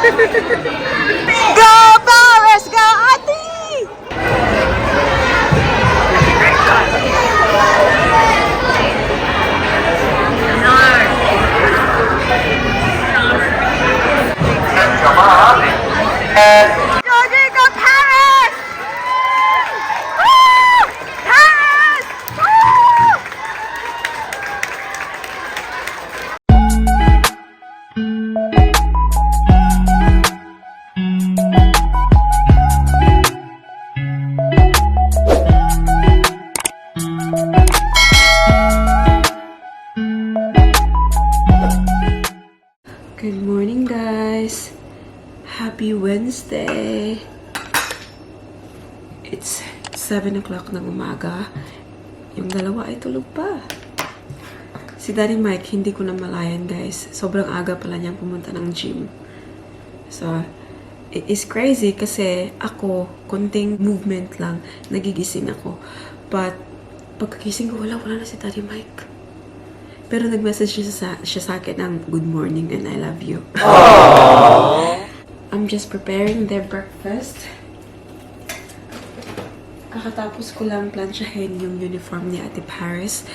Go, Paris! Go, Ate! Georgie, go Paris! Woo! Paris! Woo! Good morning, guys. Happy Wednesday. It's 7 o'clock ng umaga. Yung dalawa ay tulog pa. Si Daddy Mike, hindi ko na malayan, guys. Sobrang aga pala niyang pumunta ng gym. So, it is crazy kasi ako, konting movement lang, nagigising ako. But, pagkakising ko, wala na si Daddy Mike. Pero nag-message siya sa akin ng good morning and I love you. I'm just preparing their breakfast. Kakatapos ko lang plansyahin yung uniform ni Ate Paris.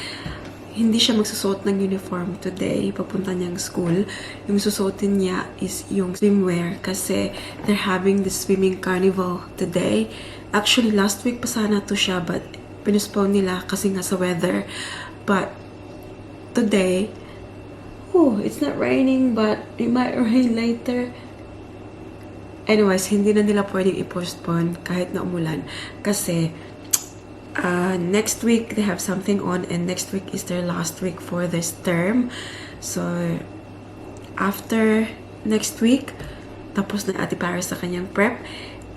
Hindi siya magsusuot ng uniform today. Papunta niyang school. Yung susuotin niya is yung swimwear kasi they're having the swimming carnival today. Actually, last week pa sana to siya but pinuspone nila kasi nga sa weather. But today, it's not raining but it might rain later. Anyways, hindi na nila pwedeng i-postpone kahit na umulan. Kasi, next week, they have something on and next week is their last week for this term. So, after next week, tapos na Ate Paris sa kanyang prep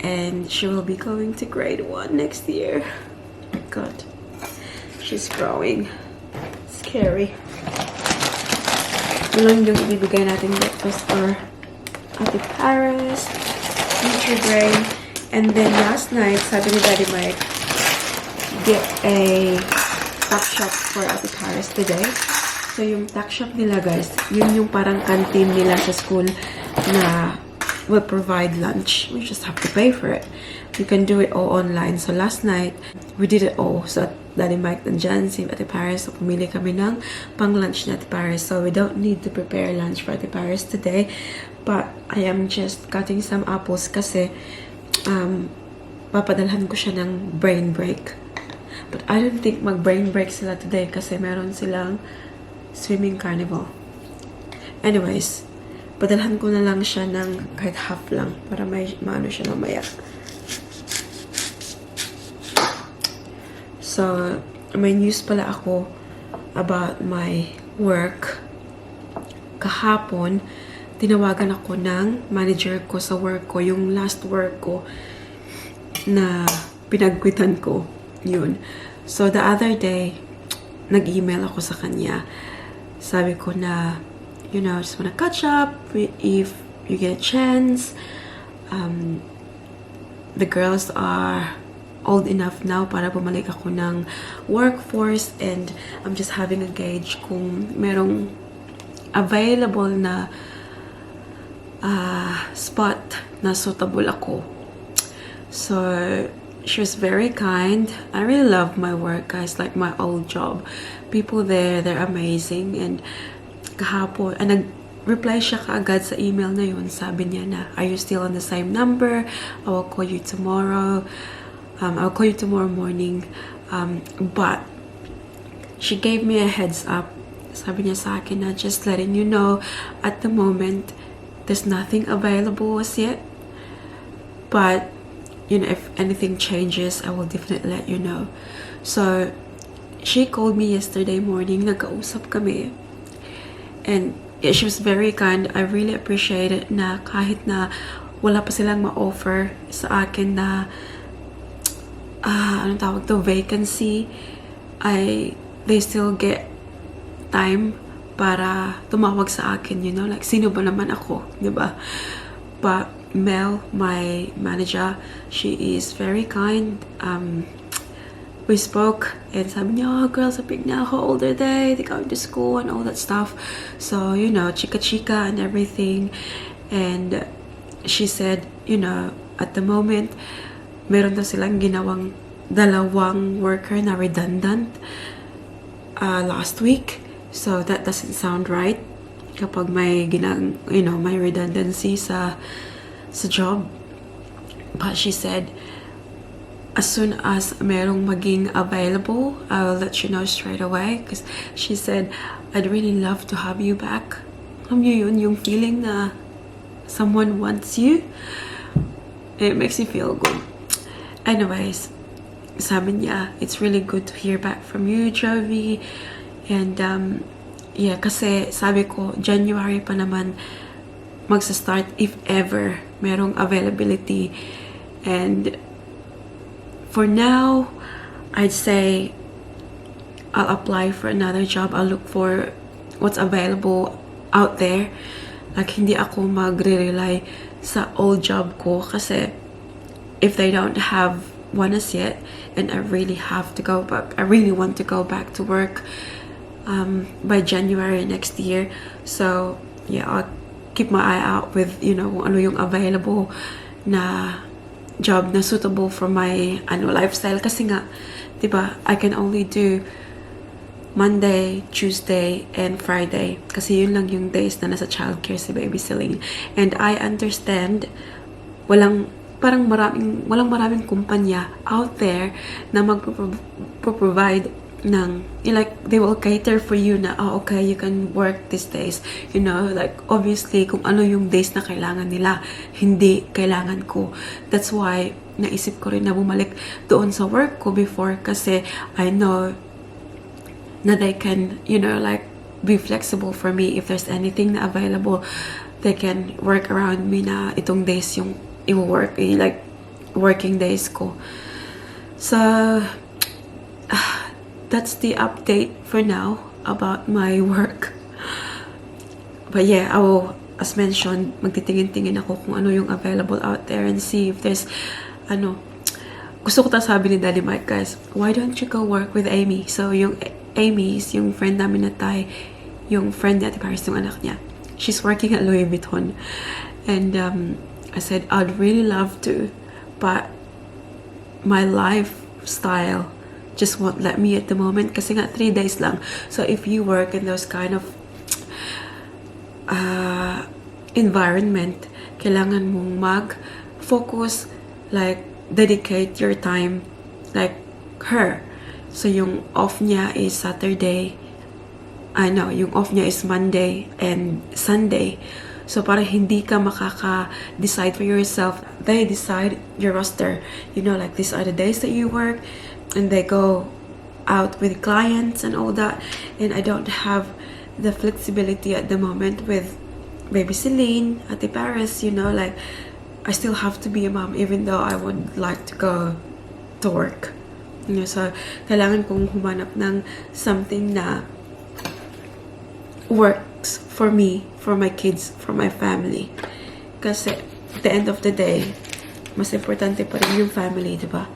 and she will be going to grade 1 next year. Oh my God. She's growing. Scary. Yun yung ibibigay natin breakfast for Ate Paris. Future brain. And then last night, sabi ni Daddy Mike, get a tuck shop for Ate Paris today. So yung tuck shop nila, guys, yun yung parang canteen nila sa school na will provide lunch. We just have to pay for it. You can do it all online. So last night, we did it all. So Daddy Mike nandyan, si Ate Paris. So pumili kami ng pang-lunch ni Ate Paris. So we don't need to prepare lunch for Ate Paris today. But I am just cutting some apples kasi papadalhan ko siya ng brain break. But I don't think mag-brain break sila today kasi meron silang swimming carnival. Anyways, padalhan ko na lang siya ng kahit half lang para may maano siya mamaya. So, may news pala ako about my work. Kahapon, tinawagan ako ng manager ko sa work ko, yung last work ko na pinagkwitan ko. Yun. So, the other day, nag-email ako sa kanya. Sabi ko na, you know, just wanna catch up if you get a chance. The girls are old enough now para bumalik ako ng workforce and I'm just having a gauge kung merong available na spot na suitable ako. So, she was very kind. I really love my work, guys, like my old job. People there, they're amazing. And kahapon, nag-reply siya kaagad sa email na yun. Sabi niya na, are you still on the same number? I will call you tomorrow. I'll call you tomorrow morning. But she gave me a heads up. Sabi niya sa akin na just letting you know, at the moment, there's nothing available as yet. But, you know, if anything changes, I will definitely let you know. So, she called me yesterday morning. Nagkausap kami. And yeah, she was very kind. I really appreciate it na kahit na wala pa silang ma-offer sa akin na anong tawag to, vacancy, they still get time para tumawag sa akin, you know, like sino ba naman ako, di ba? But Mel, my manager, she is very kind. We spoke and sabi niya, oh, girls are big now, how old are they? They're going to school and all that stuff. So, you know, chika-chika and everything. And she said, you know, at the moment, meron daw silang ginawang dalawang worker na redundant last week. So that doesn't sound right kapag may may redundancy sa job. But she said, as soon as merong maging available, I will let you know straight away. Because she said, I'd really love to have you back. Alam niyo yun, yung feeling na someone wants you. It makes you feel good. Anyways, sabi niya, it's really good to hear back from you, Jovi. And yeah, kasi sabi ko, January pa naman magsa-start if ever merong availability. And for now, I'd say I'll apply for another job. I'll look for what's available out there. Like, hindi ako magre-rely sa old job ko kasi if they don't have one as yet, and I really have to go back, I really want to go back to work by January next year. So yeah, I'll keep my eye out with, you know, kung ano yung available na job na suitable for my lifestyle. Kasi nga, diba, I can only do Monday, Tuesday, and Friday. Kasi yun lang yung days na nasa childcare si Baby Celine. And I understand, walang maraming kumpanya out there na mag-provide ng, like, they will cater for you na, oh, okay, you can work these days. You know, like, obviously, kung ano yung days na kailangan nila, hindi kailangan ko. That's why, naisip ko rin na bumalik doon sa work ko before kasi I know na they can, you know, like, be flexible for me if there's anything na available. They can work around me na itong days yung i-work, like, working days ko. So, that's the update for now about my work. But yeah, I will, as mentioned, magtitingin-tingin ako kung ano yung available out there and see if there's, gusto ko sabi ni Daddy Mike, guys, why don't you go work with Amy? So, yung Amy is yung friend namin na Thai, yung friend ni Ate Paris, yung anak niya. She's working at Louis Vuitton. And, I said, I'd really love to, but my lifestyle just won't let me at the moment kasi nga 3 days lang. So if you work in those kind of environment, kailangan mong mag-focus, like, dedicate your time like her. So yung off niya is Saturday, yung off niya is Monday and Sunday. So, para hindi ka makaka-decide for yourself, they decide your roster. You know, like, these are the days that you work, and they go out with clients and all that. And I don't have the flexibility at the moment with Baby Celine, Ate Paris, you know, like, I still have to be a mom even though I would like to go to work. You know, so, kailangan kong humanap ng something na works for me, for my kids, for my family. Kasi at the end of the day, mas importante pa rin yung family, diba?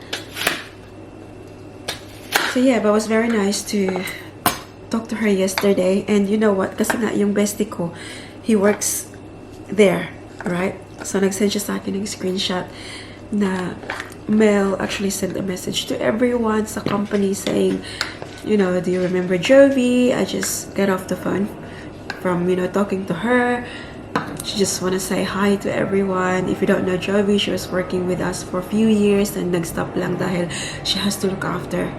So yeah, but it was very nice to talk to her yesterday. And you know what? Kasi nga yung bestie ko, he works there, alright? So nag-send siya sa akin ng screenshot na Mel actually sent a message to everyone sa company saying, you know, do you remember Jovi? I just got off the phone from, you know, talking to her. She just want to say hi to everyone. If you don't know Jovi, she was working with us for a few years and nag-stop lang dahil she has to look after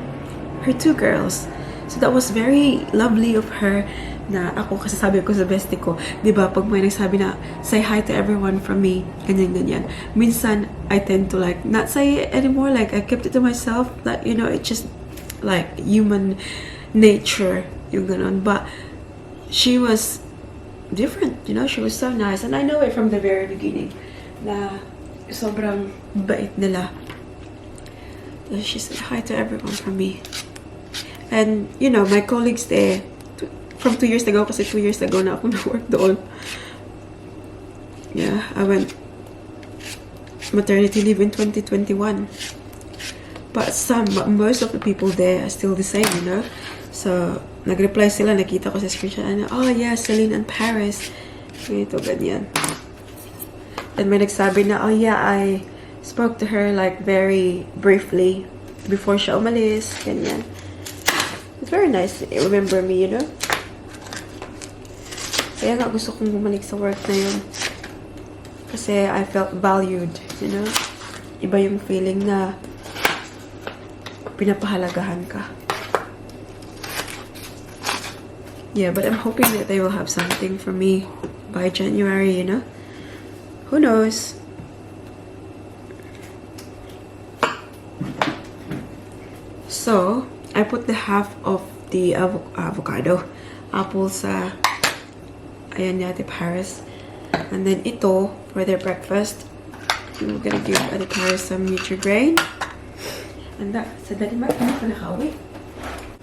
her 2 girls. So that was very lovely of her na ako, kasi sabi ko sa bestie ko, di ba, pag may nagsabi na, say hi to everyone from me, ganyan. Minsan, I tend to, like, not say it anymore. Like, I kept it to myself. That, you know, it's just, like, human nature, yung ganon. But she was different, you know, she was so nice. And I know it from the very beginning na sobrang bait nila. So she said hi to everyone from me. And, you know, my colleagues there, from 2 years ago, kasi 2 years ago na ako na-work doon. Yeah, I went maternity leave in 2021. But most of the people there are still the same, you know. So, nag-reply sila, nakita ko sa screenshot, oh yeah, Celine and Paris. Ganito, ganyan. And may nagsabi na, oh yeah, I spoke to her like very briefly before siya umalis, ganyan. It's very nice. Remember me, you know? Kaya nga gusto kong bumalik sa work na yun. Kasi I felt valued, you know? Iba yung feeling na pinapahalagahan ka. Yeah, but I'm hoping that they will have something for me by January, you know? Who knows? So, I put the half of the avocado apple sa ayan ni Ate Paris. And then ito, for their breakfast, we're gonna give Ate Paris some Nutri-Grain. And that, sa dali ma, ano ka nakawi?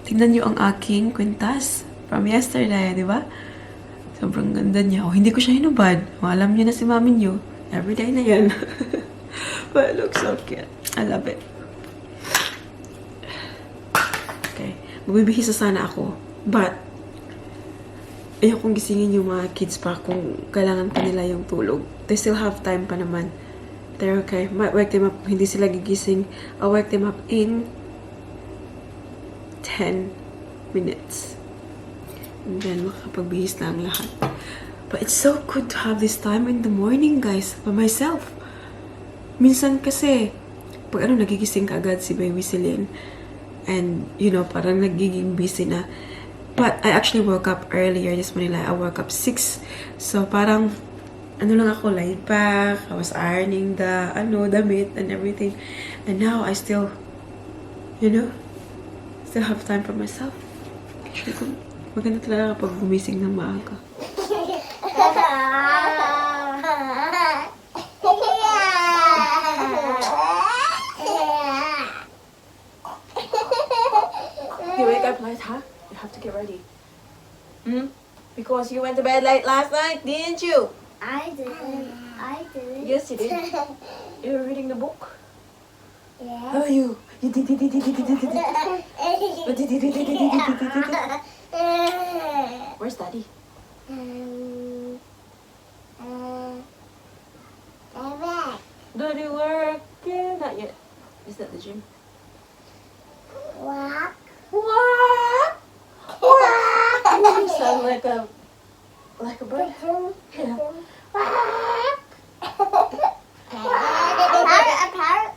Tingnan niyo ang aking kwintas from yesterday, di ba? Sobrang ganda niya. Oh, hindi ko siya hinubad. Oh, alam niyo na si mami niyo. Everyday na yan. But it looks so cute. I love it. Okay. Magbibihisa sana ako. But, ayokong gisingin yung mga kids pa kung kailangan pa nila yung tulog. They still have time pa naman. They're okay. Might wake them up. Hindi sila gigising. I'll wake them up in 10 minutes. And then, makapagbihis na ang lahat. But it's so good to have this time in the morning, guys. By myself. Minsan kasi, pag nagigising ka agad si Baby Celine. And, you know, parang nagiging busy na. But I actually woke up earlier this morning. Like, I woke up 6. So, parang, lang ako, laid back. I was ironing the, damit and everything. And now, I still, you know, still have time for myself. Actually, maganda talaga kapag gumising ng maaga. You wake up late, huh? You have to get ready. Because you went to bed late last night, didn't you? I didn't. I didn't. Yes, you did. You were reading the book. Yes. How are you? You did. Where's Daddy? Daddy working? Not yet. Is that the gym? What? What? What? You sound like a bird. Yeah. A parrot?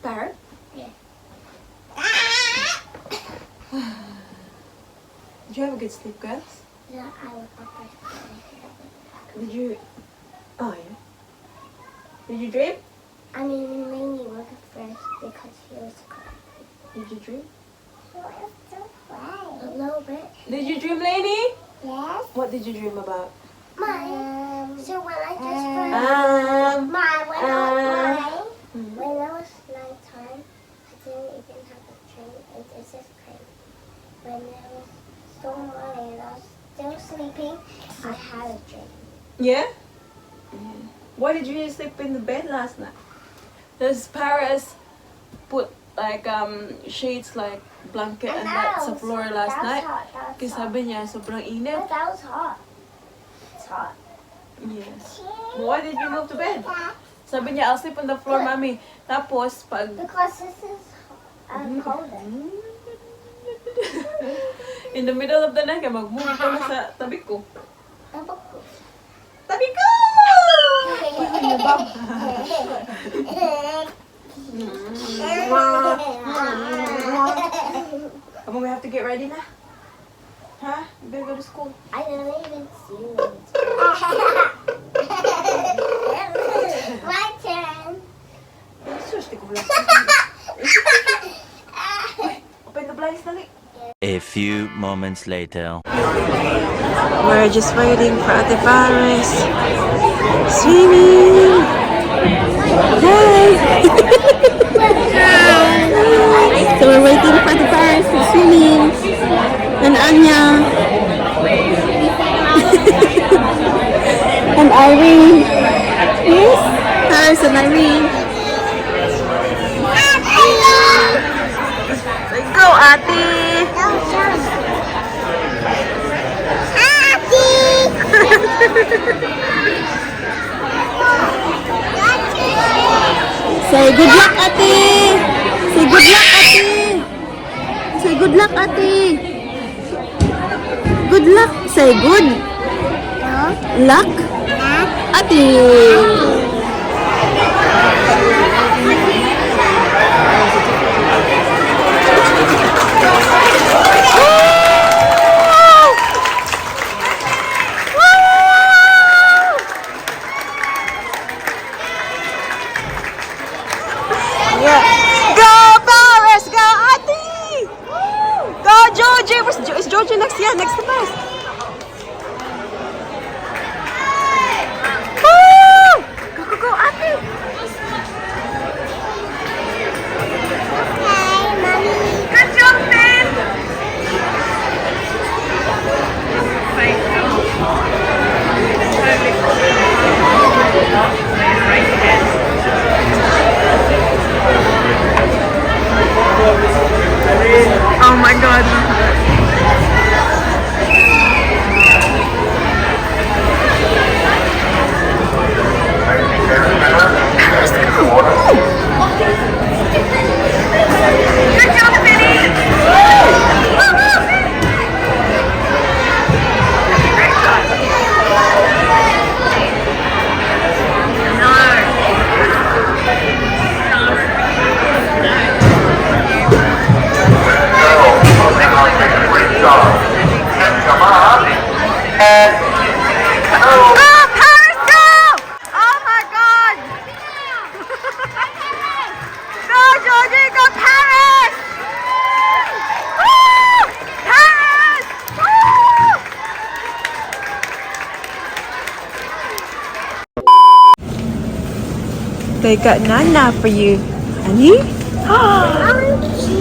Parrot? Yeah. Did you have a good sleep, girls? Yeah, I woke up first. Did you? Oh yeah. Did you dream? I mean, mainly woke up first because he was crying. Did you dream? He was so quiet. A little bit. Did you dream, Lainey? Yes. What did you dream about? So when I just when it was nighttime, I didn't even have a dream. It just came. When it was still morning and I was still sleeping, I had a dream. Yeah? Why did you sleep in the bed last night? Does Paris put like shades like blanket and that's the floor last night? Kasi sabi niya sobrang init. But that was hot. It's hot. Yes. But why did you move to bed? Sabi niya, I'll sleep on the floor, Mommy. Tapos, pag... Because this is colder. In the middle of the night, mag-move ko na sa tabi ko. Tapos Tabi ko! Come on, we have to get ready na. Huh? You better go to school. I didn't even see you. My turn. Sus, di ko wala. Open the blinds, dali. A few moments later. We're just waiting for Ate Paris. Swimming! Hi! So we're waiting for Ate Paris for swimming. And Anya. And Irene. Yes? Paris and Irene. Go, Ate! Say good luck, ate! Say good luck, ate! Say good luck, ate! Good luck! Say good luck, ate! Is Georgie next? Yeah, next to us. Woo! Go, go, go, Ate! Okay, Mommy. Good job, man! Oh my God. They got Nana for you, honey.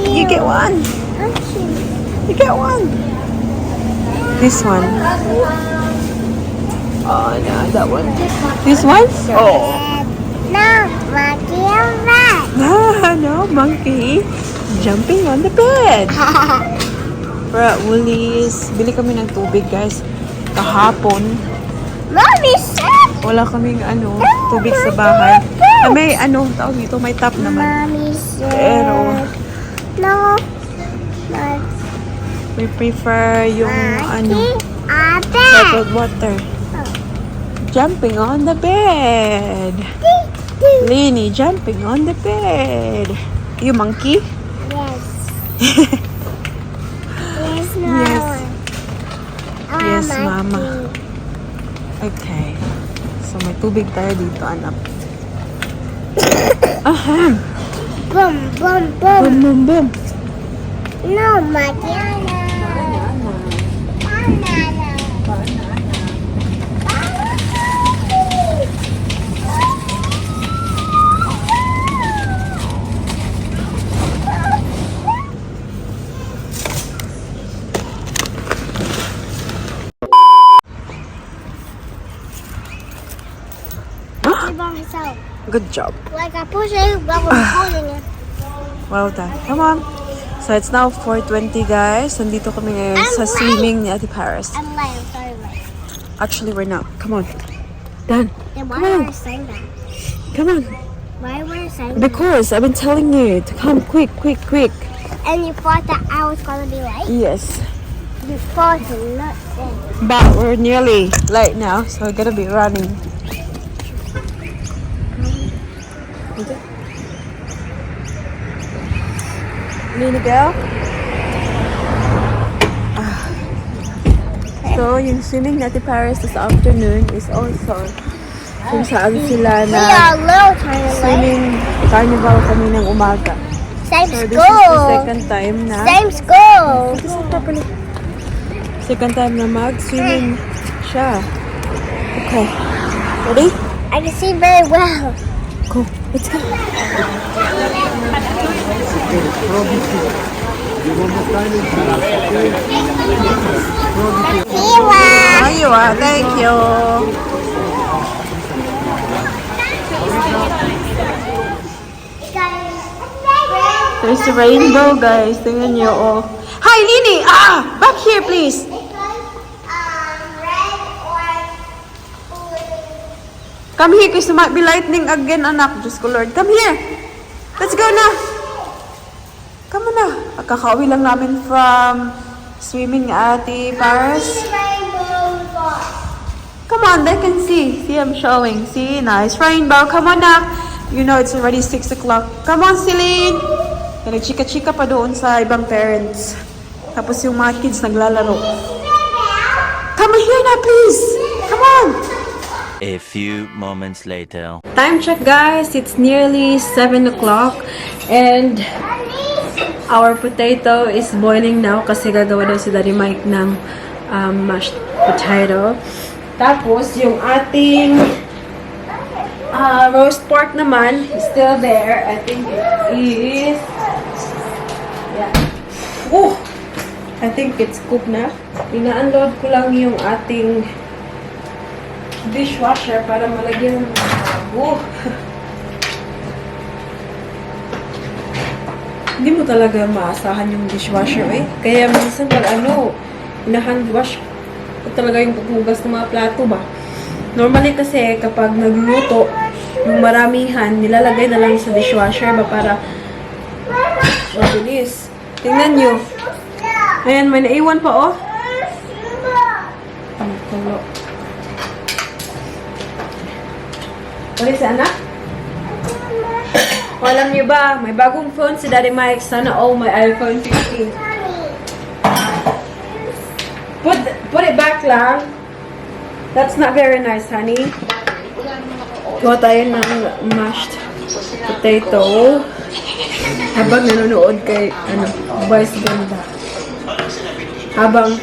You get one. You get one. This one. Oh no, that one. This one? Oh. No, monkey and rat. No, monkey. Jumping on the bed. We're at Woolies. Bili kami ng tubig, guys. Kahapon. Mommy said. Wala kaming tubig sa bahay. May tawag dito, may tap naman. Mommy said. Pero No. we prefer yung Ate. bottled water. Jumping on the bed. Lenny jumping on the bed. You monkey? Yes. Yes, no. Yes. Oh, Yes, monkey. Mama. Okay. So may tubig tayo dito, anak. Ahem. Boom, boom, boom. Boom, boom, boom. No, Mariana. By myself. Good job. Like I push it, but I'm holding it. Well done. Come on. So it's now 4:20, guys. Nandito kami ngayon sa swimming ni Ate Paris. I'm late. I'm sorry, late. Actually, we're not. Come on. Done. Then Come why on. were you saying that? Come on. Why were you saying that? Because I've been telling you to come quick, quick, quick. And you thought that I was gonna be late? Yes. You thought it, not saying. But we're nearly late now, so we're gonna be running. Need to go? So, yung swimming natin Paris this afternoon is also kung saan sila We na are a little tiny late. swimming carnival kami ng umaga. Same So, this is the school. second time na Same school. second time na mag-swimming siya. Okay. Ready? I can see very well. Go. Let's go. There you are. Thank you. There's a rainbow, guys. Tingnan niyo, oh. Hi, Lini! Back here, please. Come here, because there might be lightning again, anak. Diyos ko, Lord. Come here. Let's go na. Come on na. Kakauwi lang namin from swimming at the Paris. Come on, they can see. See, I'm showing. See, nice rainbow. Come on na. You know, it's already 6 o'clock. Come on, Celine. Nag-chika-chika pa doon sa ibang parents. Tapos yung mga kids naglalaro. Come here na, please. Come on. A few moments later. Time check, guys. It's nearly 7 o'clock. And our potato is boiling now kasi gagawa daw si Daddy Mike ng mashed potato. Tapos, yung ating roast pork naman is still there. I think it is... Yeah. Oh! I think it's cooked na. Ina-unload ko lang yung ating dishwasher para malagyan ng bago. Hindi mo talaga maasahan yung dishwasher eh. Kaya minsan pag ina-handwash ko talaga yung paghugas ng mga plato ba. Normally kasi kapag nagluto, yung maramihan, nilalagay na lang sa dishwasher ba para mabilis. Tingnan nyo. Ayan, may naiwan pa oh. Tulo. Ulit sa anak? O, alam niyo ba, may bagong phone si Daddy Mike. Sana all my iPhone 15. Put it back lang. That's not very nice, honey. Kuha tayo ng mashed potato. Habang nanonood kay, Vice Ganda. Habang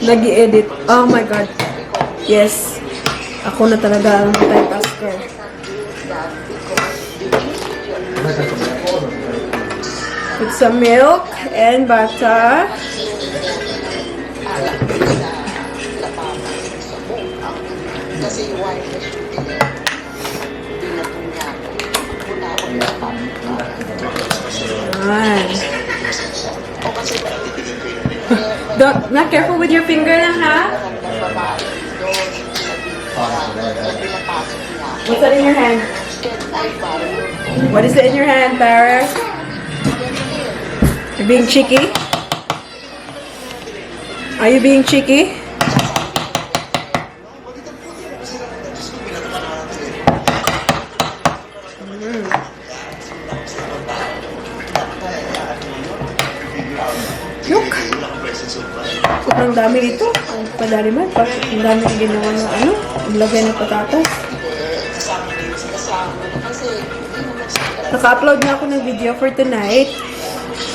nag-i-edit. Oh my God. Yes. Ako na talaga ang multitasker. Put some milk and butter. Nice. Not careful with your finger na, ha? What's that in your hand? What is it in your hand, Paris? You're being cheeky? Are you being cheeky? Look! Sobrang dami ito. Ang padali man. Ang dami yung ginawa na lagay ng patatas. Naka-upload na ako ng video for tonight.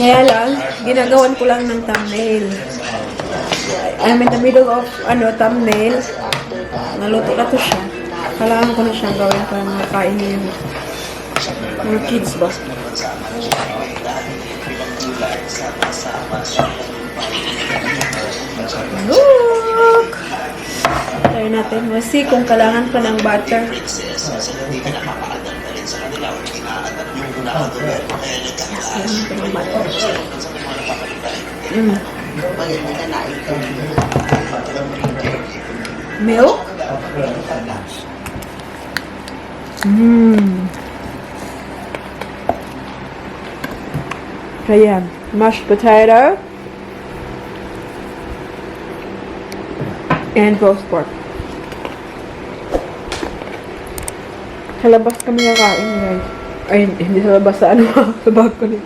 Kaya lang, ginagawan ko lang ng thumbnail. I'm in the middle of, thumbnail. Naluto na to siya. Kailangan ko na siyang gawin para makakain niya yung mga kids ba. Look! Try natin. We'll see kung kailangan pa ng butter. Milk? Ayan. Mashed potato. And roast pork. Sa labas kami nakain, guys. Ay, hindi sa labas sa sa balcony.